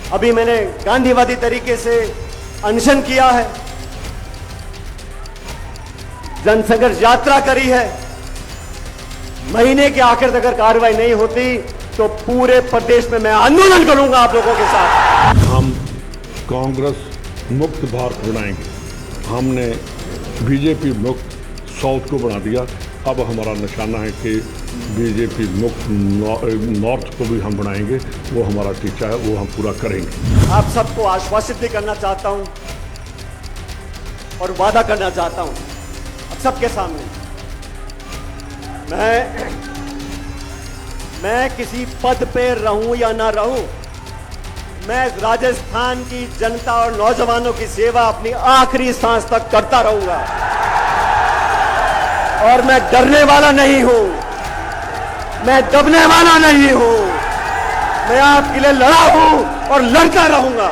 अभी मैंने गांधीवादी तरीके से अनशन किया है, जनसंघर्ष यात्रा करी है। महीने के आखिर तक अगर कार्रवाई नहीं होती तो पूरे प्रदेश में मैं आंदोलन करूंगा आप लोगों के साथ। हम कांग्रेस मुक्त भारत बनाएंगे। हमने बीजेपी मुक्त साउथ को बना दिया। अब हमारा निशाना है कि बीजेपी मुक्त नॉर्थ को भी हम बनाएंगे। वो हमारा टीचा है, वो हम पूरा करेंगे। आप सबको आश्वासित भी करना चाहता हूं और वादा करना चाहता हूं आप सबके सामने, मैं किसी पद पे रहूं या ना रहूं, मैं राजस्थान की जनता और नौजवानों की सेवा अपनी आखिरी सांस तक करता रहूंगा। और मैं डरने वाला नहीं हूं, मैं दबने वाला नहीं हूं। मैं आपके लिए लड़ा हूं और लड़ता रहूंगा।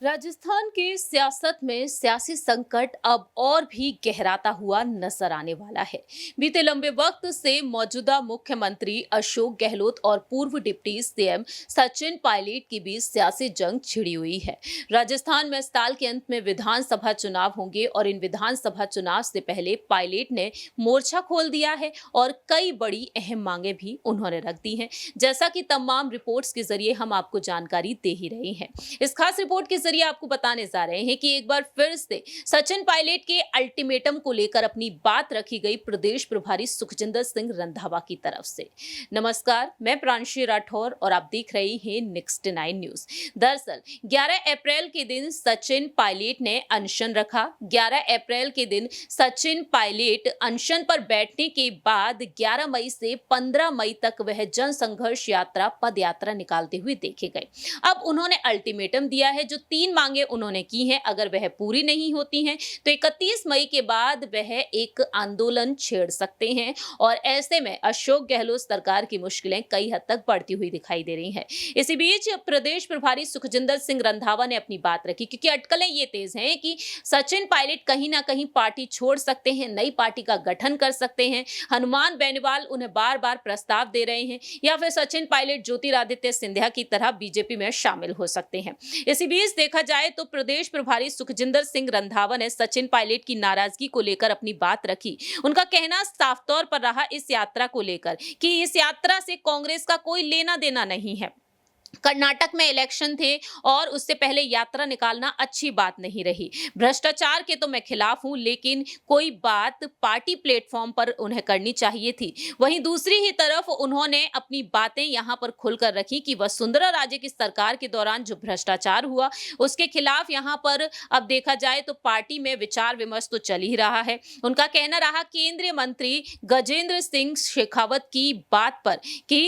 राजस्थान के सियासत में सियासी संकट अब और भी गहराता हुआ नजर आने वाला है। बीते लंबे वक्त से मौजूदा मुख्यमंत्री अशोक गहलोत और पूर्व डिप्टी सीएम सचिन पायलट के बीच सियासी जंग छिड़ी हुई है। राजस्थान में इस साल के अंत में विधानसभा चुनाव होंगे और इन विधानसभा चुनाव से पहले पायलट ने मोर्चा खोल दिया है और कई बड़ी अहम मांगे भी उन्होंने रख दी हैं, जैसा कि तमाम रिपोर्ट्स के जरिए हम आपको जानकारी दे ही रहे हैं। इस खास रिपोर्ट के जरिए आपको बताने जा रहे हैं कि एक बार फिर से सचिन पायलट के अल्टीमेटम को लेकर अपनी बात रखी गई प्रदेश प्रभारी सुखजिंदर सिंह रंधावा की तरफ से। नमस्कार, मैं प्रांशी राठौर और आप देख रहे हैं नेक्स्ट 9 न्यूज। दरअसल 11 अप्रैल के दिन सचिन पायलट ने अनशन रखा। 11 अप्रैल के दिन सचिन पायलट अनशन पर बैठने के बाद 11 मई से 15 मई तक वह जन संघर्ष यात्रा पद यात्रा निकालते हुए देखे गए। अब उन्होंने अल्टीमेटम दिया है, जो 3 मांगे उन्होंने की हैं, अगर वह पूरी नहीं होती हैं तो 31 मई के बाद वह एक आंदोलन छेड़ सकते हैं। और ऐसे में अशोक गहलोत सरकार की मुश्किलें कई हद तक बढ़ती हुई दिखाई दे रही हैं। इसी बीच प्रदेश प्रभारी सुखजिंदर सिंह रंधावा ने अपनी बात रखी, क्योंकि अटकलें ये तेज हैं कि सचिन पायलट कहीं ना कहीं पार्टी छोड़ सकते हैं, नई पार्टी का गठन कर सकते हैं। हनुमान बेनीवाल उन्हें बार बार प्रस्ताव दे रहे हैं, या फिर सचिन पायलट ज्योतिरादित्य सिंधिया की तरह बीजेपी में शामिल हो सकते हैं। इसी बीच देखा जाए तो प्रदेश प्रभारी सुखजिंदर सिंह रंधावा ने सचिन पायलट की नाराजगी को लेकर अपनी बात रखी। उनका कहना साफ तौर पर रहा इस यात्रा को लेकर कि इस यात्रा से कांग्रेस का कोई लेना देना नहीं है। कर्नाटक में इलेक्शन थे और उससे पहले यात्रा निकालना अच्छी बात नहीं रही। भ्रष्टाचार के तो मैं खिलाफ हूं, लेकिन कोई बात पार्टी प्लेटफॉर्म पर उन्हें करनी चाहिए थी। वहीं दूसरी ही तरफ उन्होंने अपनी बातें यहां पर खुलकर रखी कि वसुंधरा राजे की सरकार के दौरान जो भ्रष्टाचार हुआ उसके खिलाफ यहां पर अब देखा जाए तो पार्टी में विचार विमर्श तो चल ही रहा है। उनका कहना रहा केंद्रीय मंत्री गजेंद्र सिंह शेखावत की बात पर कि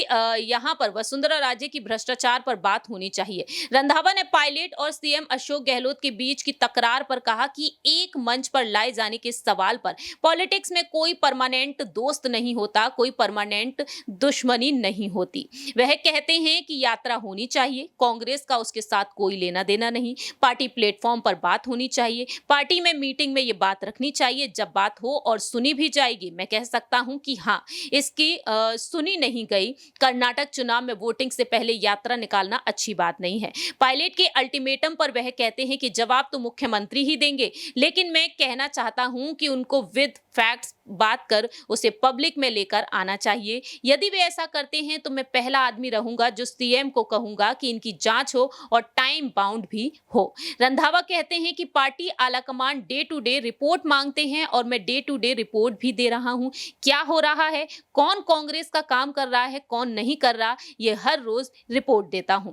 यहां पर वसुंधरा राजे की भ्रष्टाचार पर बात होनी चाहिए। रंधावा ने पायलट और सीएम अशोक गहलोत के बीच की तकरार पर कहा कि एक मंच पर लाए जाने के सवाल पर पॉलिटिक्स में कोई परमानेंट दोस्त नहीं होता, कोई परमानेंट दुश्मनी नहीं होती। वह कहते हैं कि यात्रा होनी चाहिए, कांग्रेस का उसके साथ कोई लेना देना नहीं, पार्टी प्लेटफॉर्म पर बात होनी चाहिए, पार्टी में मीटिंग में ये बात रखनी चाहिए। जब बात हो और सुनी भी जाएगी, मैं कह सकता हूं कि हाँ, इसकी सुनी नहीं गई। कर्नाटक चुनाव में वोटिंग से पहले यात्रा निकालना अच्छी बात नहीं है। पायलट के अल्टीमेटम पर वह कहते हैं कि जवाब तो मुख्यमंत्री ही देंगे, लेकिन मैं कहना चाहता हूं कि उनको विद फैक्ट्स बात कर उसे पब्लिक में लेकर आना चाहिए। यदि वे ऐसा करते हैं तो मैं पहला आदमी रहूंगा जो सीएम को कहूंगा कि इनकी जांच हो और टाइम बाउंड भी हो। रंधावा कहते हैं कि पार्टी आलाकमान डे टू डे रिपोर्ट मांगते हैं और मैं डे टू डे रिपोर्ट भी दे रहा हूं। क्या हो रहा है, कौन कांग्रेस का काम कर रहा है, कौन नहीं कर रहा, ये हर रोज रिपोर्ट देता हूं।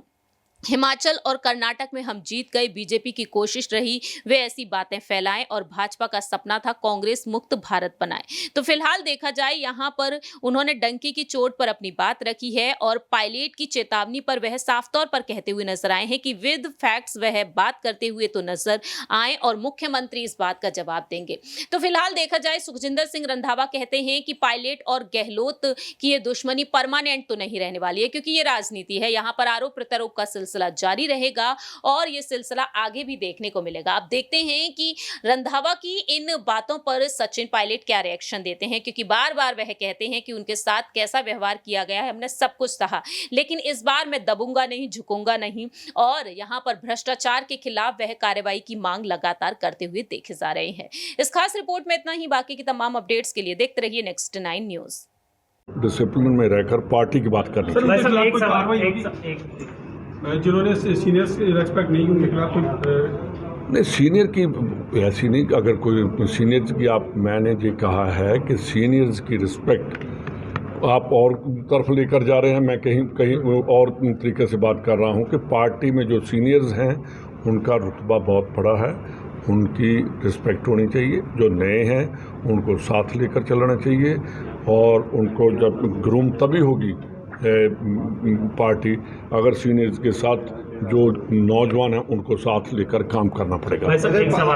हिमाचल और कर्नाटक में हम जीत गए, बीजेपी की कोशिश रही वे ऐसी बातें फैलाएं और भाजपा का सपना था कांग्रेस मुक्त भारत बनाए। तो फिलहाल देखा जाए यहाँ पर उन्होंने डंकी की चोट पर अपनी बात रखी है और पायलट की चेतावनी पर वह साफ तौर पर कहते हुए नजर आए हैं कि विद फैक्ट्स वह बात करते हुए तो नजर आए और मुख्यमंत्री इस बात का जवाब देंगे। तो फिलहाल देखा जाए सुखजिंदर सिंह रंधावा कहते हैं कि पायलट और गहलोत की ये दुश्मनी परमानेंट तो नहीं रहने वाली है, क्योंकि ये राजनीति है, यहाँ पर आरोप प्रत्यारोप का सिलसिला जारी रहेगा और ये सिलसिला आगे भी देखने को मिलेगा। आप देखते हैं कि रंधावा की इन बातों पर सचिन पायलट क्या रिएक्शन देते हैं, क्योंकि बार बार वह कहते हैं कि उनके साथ कैसा व्यवहार किया गया है, हमने सब कुछ सहा, लेकिन इस बार मैं दबूंगा नहीं, झुकूंगा नहीं। और यहाँ पर भ्रष्टाचार के खिलाफ वह कार्रवाई की मांग लगातार करते हुए देखे जा रहे हैं। इस खास रिपोर्ट में इतना ही। बाकी की तमाम अपडेट्स के लिए देखते रहिए नेक्स्ट 9 न्यूज। डिसिप्लिन में रहकर पार्टी की बात करनी चाहिए। जिन्होंने सीनियर्स की रेस्पेक्ट नहीं, उनके खिलाफ नहीं, सीनियर की ऐसी नहीं, अगर कोई सीनियर्स की मैंने ये कहा है कि सीनियर्स की रिस्पेक्ट आप और तरफ लेकर जा रहे हैं। मैं कहीं और तरीके से बात कर रहा हूं कि पार्टी में जो सीनियर्स हैं उनका रुतबा बहुत बड़ा है, उनकी रिस्पेक्ट होनी चाहिए। जो नए हैं उनको साथ लेकर चलना चाहिए और उनको जब ग्रूम तभी होगी पार्टी अगर सीनियर्स के साथ जो नौजवान हैं उनको साथ लेकर काम करना पड़ेगा।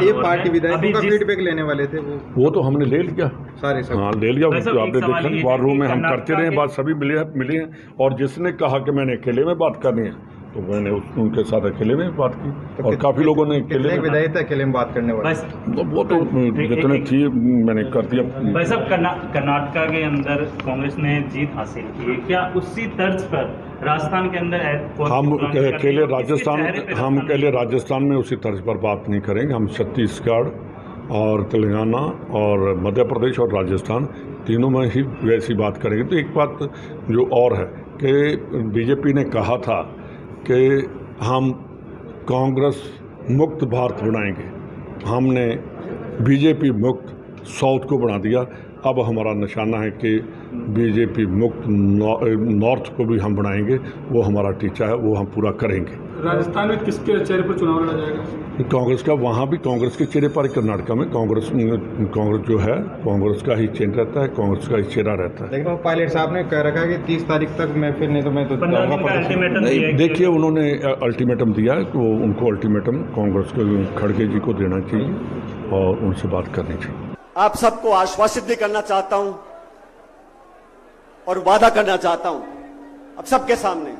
ये पार्टी विधायकों का फीडबैक लेने वाले थे, वो तो हमने ले लिया सारे सब। हाँ, ले लिया। आपने देखा वार रूम में हम करते रहे बात, सभी मिले हैं। और जिसने कहा कि मैंने अकेले में बात करनी है तो मैंने उनके साथ अकेले में बात की, तो और काफी लोगों ने अकेले विधायक अकेले में बात करने वाले, तो वो तो जितने थी मैंने कर दिया। भाई साहब, कर्नाटका के अंदर कांग्रेस ने जीत हासिल की है, क्या उसी तर्ज पर राजस्थान के अंदर हम अकेले राजस्थान में उसी तर्ज पर बात नहीं करेंगे। हम छत्तीसगढ़ और तेलंगाना और मध्य प्रदेश और राजस्थान तीनों में ही वैसी बात करेंगे। तो एक बात जो और है कि बीजेपी ने कहा था कि हम कांग्रेस मुक्त भारत बनाएंगे, हमने बीजेपी मुक्त साउथ को बना दिया। अब हमारा निशाना है कि बीजेपी मुक्त नॉर्थ को भी हम बनाएंगे, वो हमारा टीचा है, वो हम पूरा करेंगे। राजस्थान में किसके चेहरे पर चुनाव लड़ा जाएगा? कांग्रेस का, वहाँ भी कांग्रेस के चेहरे पर। कर्नाटका में कांग्रेस जो है कांग्रेस का ही चिन्ह रहता है, कांग्रेस का ही चेहरा रहता है। लेकिन पायलट साहब ने कह रखा कि 30 तारीख तक मैं फिर नहीं तो मैं तो नहीं, देखिए उन्होंने अल्टीमेटम दिया है, तो उनको अल्टीमेटम कांग्रेस के खड़गे जी को देना चाहिए और उनसे बात करनी चाहिए। आप सबको आश्वासित भी करना चाहता हूं और वादा करना चाहता हूं अब सबके सामने,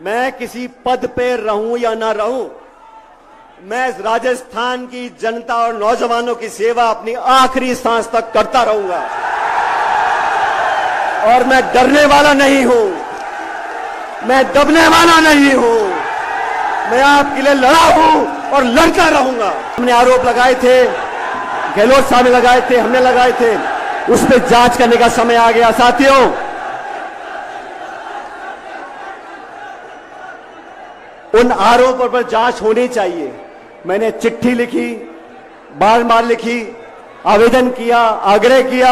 मैं किसी पद पे रहूं या ना रहूं, मैं राजस्थान की जनता और नौजवानों की सेवा अपनी आखिरी सांस तक करता रहूंगा और मैं डरने वाला नहीं हूं, मैं दबने वाला नहीं हूं। मैं आपके लिए लड़ा हूं और लड़ता रहूंगा। हमने आरोप लगाए थे, गहलोत साहब ने लगाए थे, हमने लगाए थे, उस पर जांच करने का समय आ गया। साथियों, उन आरोपों पर जांच होनी चाहिए। मैंने चिट्ठी लिखी, बार बार लिखी, आवेदन किया, आग्रह किया,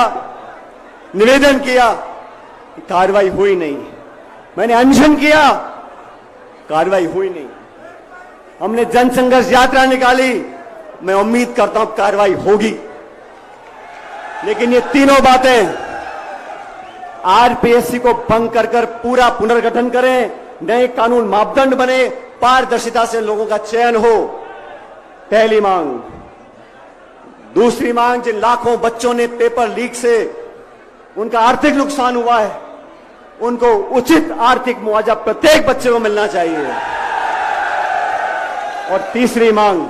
निवेदन किया, कार्रवाई हुई नहीं। मैंने अनशन किया, कार्रवाई हुई नहीं। हमने जनसंघर्ष यात्रा निकाली, मैं उम्मीद करता हूं कार्रवाई होगी। लेकिन ये तीनों बातें आरपीएससी को भंग कर पूरा पुनर्गठन करें, नए कानून मापदंड बने, पारदर्शिता से लोगों का चयन हो, पहली मांग। दूसरी मांग, जिन लाखों बच्चों ने पेपर लीक से उनका आर्थिक नुकसान हुआ है, उनको उचित आर्थिक मुआवजा प्रत्येक बच्चे को मिलना चाहिए। और तीसरी मांग,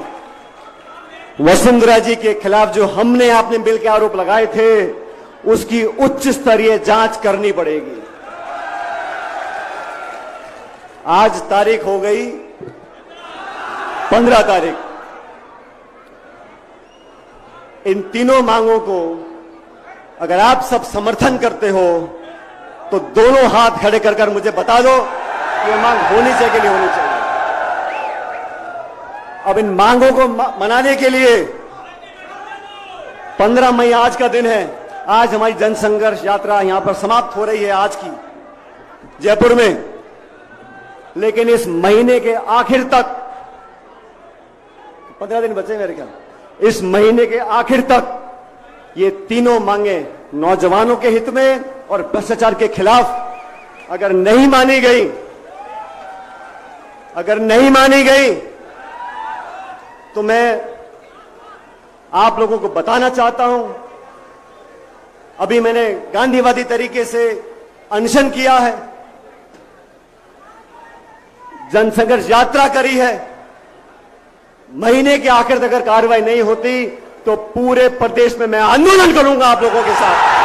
वसुंधरा जी के खिलाफ जो हमने आपने मिल के आरोप लगाए थे, उसकी उच्च स्तरीय जांच करनी पड़ेगी। आज तारीख हो गई 15 तारीख। इन तीनों मांगों को अगर आप सब समर्थन करते हो तो दोनों हाथ खड़े कर मुझे बता दो कि ये मांग होनी चाहिए कि नहीं होनी चाहिए। अब इन मांगों को मनाने के लिए 15 मई आज का दिन है। आज हमारी जनसंघर्ष यात्रा यहां पर समाप्त हो रही है आज की जयपुर में। लेकिन इस महीने के आखिर तक 15 दिन बचे मेरे ख्याल, इस महीने के आखिर तक ये तीनों मांगे नौजवानों के हित में और भ्रष्टाचार के खिलाफ अगर नहीं मानी गई तो मैं आप लोगों को बताना चाहता हूं, अभी मैंने गांधीवादी तरीके से अनशन किया है, जनसंघर्ष यात्रा करी है। महीने के आखिर तक अगर कार्रवाई नहीं होती तो पूरे प्रदेश में मैं आंदोलन करूंगा आप लोगों के साथ।